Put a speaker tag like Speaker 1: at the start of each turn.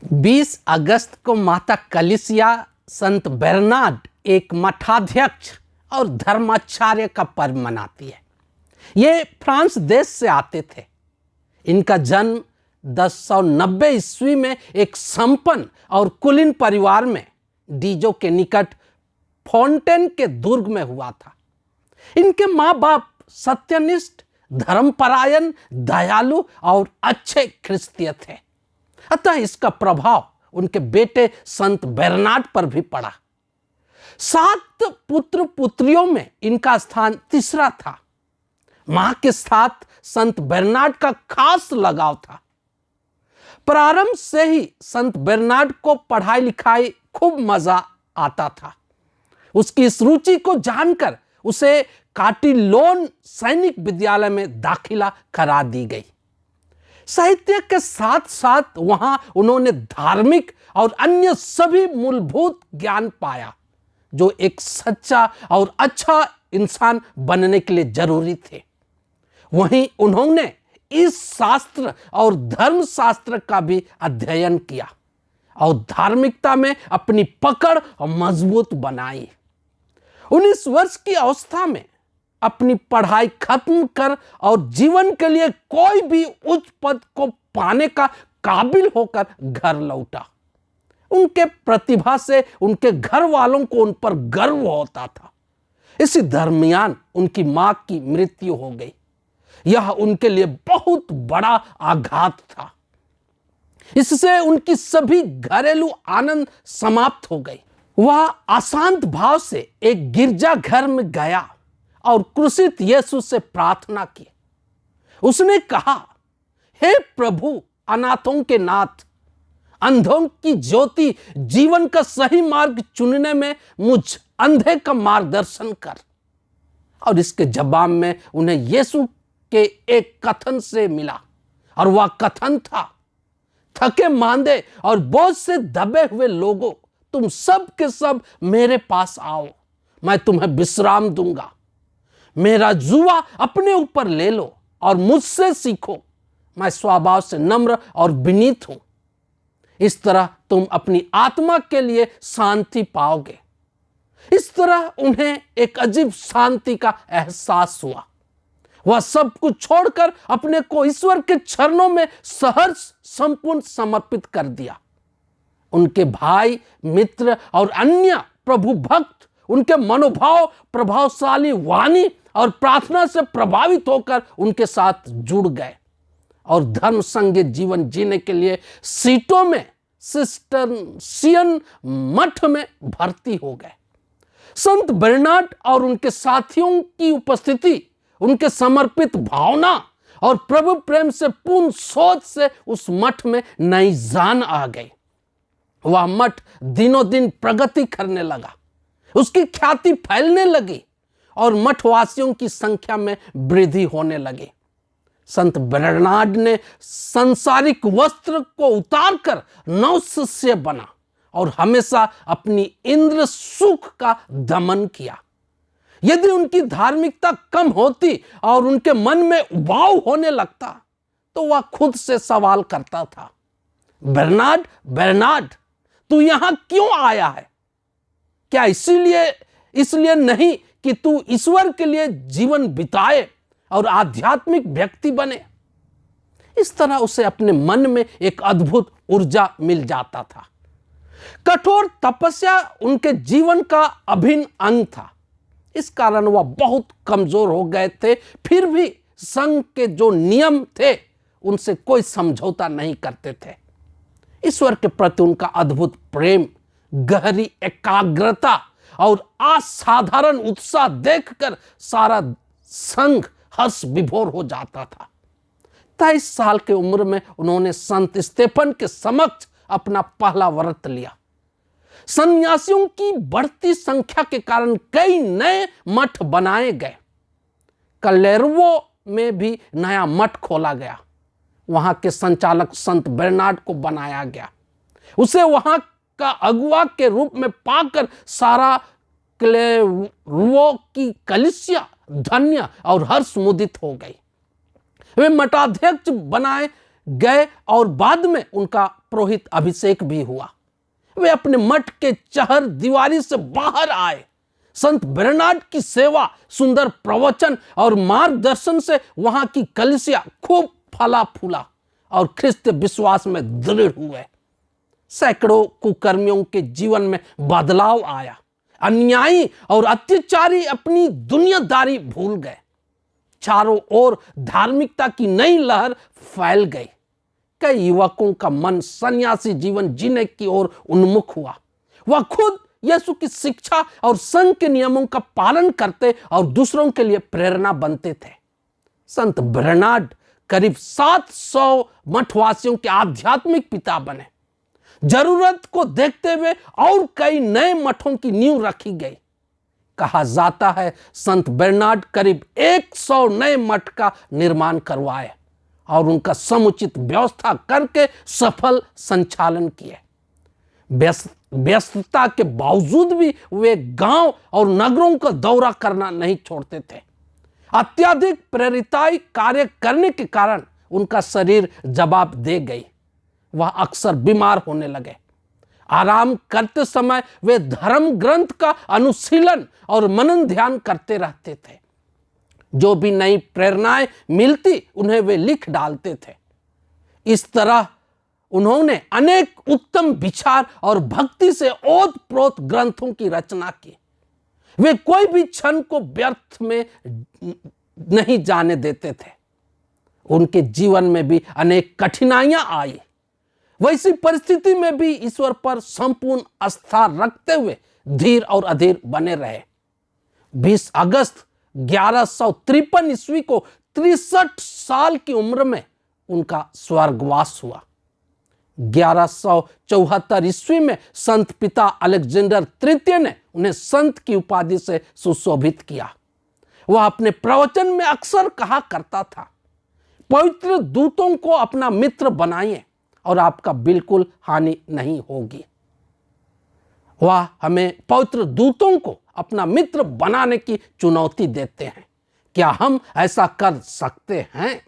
Speaker 1: 20 अगस्त को माता कलीसिया संत बेरनार्ड एक मठाध्यक्ष और धर्माचार्य का पर्व मनाती है। ये फ्रांस देश से आते थे। इनका जन्म 1090 ईस्वी में एक संपन्न और कुलीन परिवार में डीजो के निकट फोंटेन के दुर्ग में हुआ था। इनके माँ बाप सत्यनिष्ठ, धर्मपरायण, दयालु और अच्छे ख्रिस्तीय थे। अतः इसका प्रभाव उनके बेटे संत बेरनार्ड पर भी पड़ा। 7 पुत्र पुत्रियों में इनका स्थान तीसरा था। मां के साथ संत बेरनार्ड का खास लगाव था। प्रारंभ से ही संत बेरनार्ड को पढ़ाई लिखाई खूब मजा आता था। उसकी इस रुचि को जानकर उसे काटिलोन सैनिक विद्यालय में दाखिला करा दी गई। साहित्य के साथ साथ वहां उन्होंने धार्मिक और अन्य सभी मूलभूत ज्ञान पाया जो एक सच्चा और अच्छा इंसान बनने के लिए जरूरी थे। वहीं उन्होंने इस शास्त्र और धर्मशास्त्र का भी अध्ययन किया और धार्मिकता में अपनी पकड़ मजबूत बनाई। 19 वर्ष की अवस्था में अपनी पढ़ाई खत्म कर और जीवन के लिए कोई भी उच्च पद को पाने का काबिल होकर घर लौटा। उनके प्रतिभा से उनके घर वालों को उन पर गर्व होता था। इसी दरमियान उनकी मां की मृत्यु हो गई। यह उनके लिए बहुत बड़ा आघात था। इससे उनकी सभी घरेलू आनंद समाप्त हो गई। वह अशांत भाव से एक गिरजा घर में गया और क्रूसित यीशु से प्रार्थना की। उसने कहा, हे प्रभु, अनाथों के नाथ, अंधों की ज्योति, जीवन का सही मार्ग चुनने में मुझ अंधे का मार्गदर्शन कर। और इसके जवाब में उन्हें यीशु के एक कथन से मिला और वह कथन था, थके मांदे और बोझ से दबे हुए लोगों, तुम सब के सब मेरे पास आओ, मैं तुम्हें विश्राम दूंगा। मेरा जुआ अपने ऊपर ले लो और मुझसे सीखो, मैं स्वभाव से नम्र और विनीत हूं। इस तरह तुम अपनी आत्मा के लिए शांति पाओगे। इस तरह उन्हें एक अजीब शांति का एहसास हुआ। वह सब कुछ छोड़कर अपने को ईश्वर के चरणों में सहर्ष संपूर्ण समर्पित कर दिया। उनके भाई, मित्र और अन्य प्रभु भक्त उनके मनोभाव, प्रभावशाली वाणी और प्रार्थना से प्रभावित होकर उनके साथ जुड़ गए और धर्म संगत जीवन जीने के लिए सीटों में सिस्टर्सियन मठ में भर्ती हो गए। संत बेरनार्ड और उनके साथियों की उपस्थिति, उनके समर्पित भावना और प्रभु प्रेम से पूर्ण सोच से उस मठ में नई जान आ गई। वह मठ दिनों दिन प्रगति करने लगा, उसकी ख्याति फैलने लगी और मठवासियों की संख्या में वृद्धि होने लगी। संत बेरनार्ड ने सांसारिक वस्त्र को उतारकर नवशिष्य बना और हमेशा अपनी इंद्र सुख का दमन किया। यदि उनकी धार्मिकता कम होती और उनके मन में उबाऊ होने लगता तो वह खुद से सवाल करता था, बेरनार्ड, बेरनार्ड, तू यहां क्यों आया है? क्या इसलिए नहीं कि तू ईश्वर के लिए जीवन बिताए और आध्यात्मिक व्यक्ति बने? इस तरह उसे अपने मन में एक अद्भुत ऊर्जा मिल जाता था। कठोर तपस्या उनके जीवन का अभिन्न अंग था। इस कारण वह बहुत कमजोर हो गए थे। फिर भी संघ के जो नियम थे उनसे कोई समझौता नहीं करते थे। ईश्वर के प्रति उनका अद्भुत प्रेम, गहरी एकाग्रता और असाधारण उत्साह देखकर सारा संघ हर्ष विभोर हो जाता था। 23 साल की उम्र में उन्होंने संत स्टेफन के समक्ष अपना पहला व्रत लिया। सन्यासियों की बढ़ती संख्या के कारण कई नए मठ बनाए गए। कलेर्वो में भी नया मठ खोला गया। वहां के संचालक संत बेरनार्ड को बनाया गया। उसे वहां का अगुवा के रूप में पाकर सारा क्लेर्वो की कलीसिया धन्य और हर्षमुदित हो गई। वे मठाध्यक्ष बनाए गए और बाद में उनका पुरोहित अभिषेक भी हुआ। वे अपने मठ के चहर दीवारी से बाहर आए। संत बर्नार्ड की सेवा, सुंदर प्रवचन और मार्गदर्शन से वहां की कलीसिया खूब फला फूला और ख्रिस्त विश्वास में दृढ़ हुए। सैकड़ों कुकर्मियों के जीवन में बदलाव आया। अन्यायी और अत्याचारी अपनी दुनियादारी भूल गए। चारों ओर धार्मिकता की नई लहर फैल गई। कई युवकों का मन सन्यासी जीवन जीने की ओर उन्मुख हुआ। वह खुद यीशु की शिक्षा और संघ के नियमों का पालन करते और दूसरों के लिए प्रेरणा बनते थे। संत बर्नार्ड करीब 700 मठवासियों के आध्यात्मिक पिता बने। जरूरत को देखते हुए और कई नए मठों की नींव रखी गई। कहा जाता है संत बर्नार्ड करीब 100 नए मठ का निर्माण करवाए और उनका समुचित व्यवस्था करके सफल संचालन किए। व्यस्तता के बावजूद भी वे गांव और नगरों का दौरा करना नहीं छोड़ते थे। अत्यधिक प्रेरिताई कार्य करने के कारण उनका शरीर जवाब दे गई। वह अक्सर बीमार होने लगे। आराम करते समय वे धर्म ग्रंथ का अनुशीलन और मनन ध्यान करते रहते थे। जो भी नई प्रेरणाएं मिलती उन्हें वे लिख डालते थे। इस तरह उन्होंने अनेक उत्तम विचार और भक्ति से ओतप्रोत ग्रंथों की रचना की। वे कोई भी क्षण को व्यर्थ में नहीं जाने देते थे। उनके जीवन में भी अनेक कठिनाइयां आई। वैसी परिस्थिति में भी ईश्वर पर संपूर्ण आस्था रखते हुए धीर और अधीर बने रहे। 20 अगस्त 1153 ईस्वी को 63 साल की उम्र में उनका स्वर्गवास हुआ। 1174 ईस्वी में संत पिता अलेक्जेंडर तृतीय ने उन्हें संत की उपाधि से सुशोभित किया। वह अपने प्रवचन में अक्सर कहा करता था, पवित्र दूतों को अपना मित्र बनाइए और आपका बिल्कुल हानि नहीं होगी। वह हमें पवित्र दूतों को अपना मित्र बनाने की चुनौती देते हैं। क्या हम ऐसा कर सकते हैं?